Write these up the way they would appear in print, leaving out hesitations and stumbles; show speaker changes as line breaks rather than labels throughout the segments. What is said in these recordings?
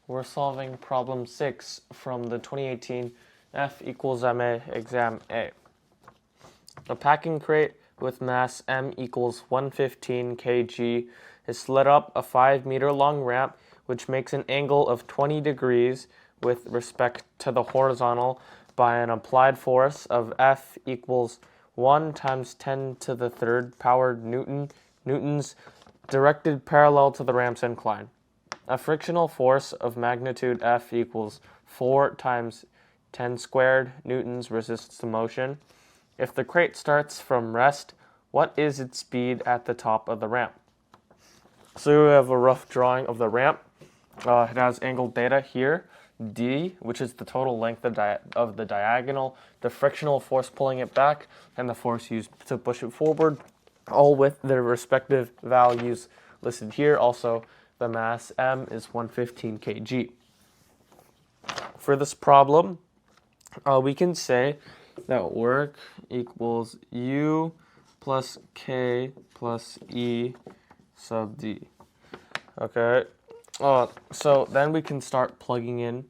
We're solving problem 6 from the 2018 F equals MA exam A. A packing crate with mass M equals 115 kg is slid up a 5-meter long ramp which makes an angle of 20 degrees with respect to the horizontal by an applied force of F equals 1 times 10 to the third power newtons directed parallel to the ramp's incline. A frictional force of magnitude F equals 4 times 10 squared newtons resists the motion. If the crate starts from rest, what is its speed at the top of the ramp? So we have a rough drawing of the ramp. It has angled theta here, d, which is the total length of the diagonal, the frictional force pulling it back, and the force used to push it forward, all with their respective values listed here. Also, the mass M is 115 kg. For this problem, we can say that work equals U plus K plus E sub D. Okay, so then we can start plugging in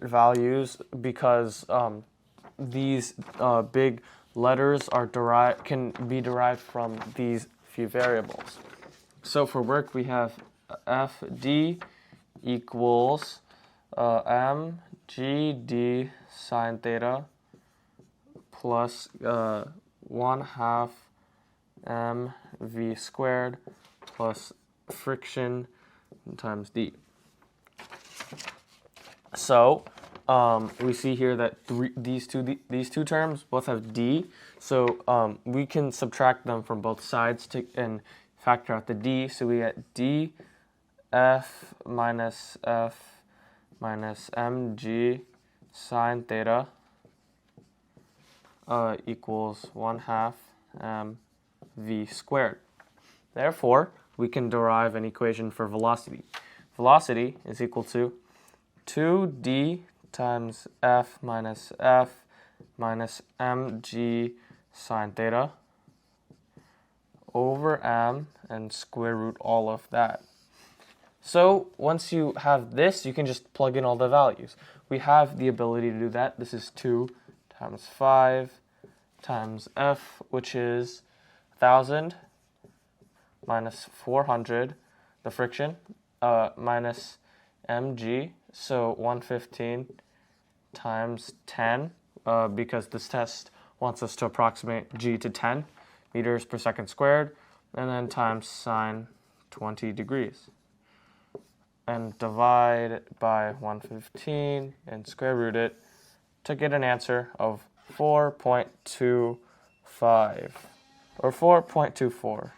values because these big letters can be derived from these few variables. So for work, we have FD equals mgd sine theta plus 1/2 mv squared plus friction times d. So we see here that these two terms both have d. So we can subtract them from both sides and factor out the d. So we get d f minus mg sine theta equals 1/2 mv squared. Therefore, we can derive an equation for velocity. Velocity is equal to 2d times f minus mg sine theta over m and square root all of that. So once you have this, you can just plug in all the values. We have the ability to do that. This is 2 times 5 times f, which is 1,000 minus 400, the friction, minus mg, so 115 times 10, because this test wants us to approximate g to 10 meters per second squared, and then times sine 20 degrees. And divide by 115 and square root it to get an answer of 4.25 or 4.24.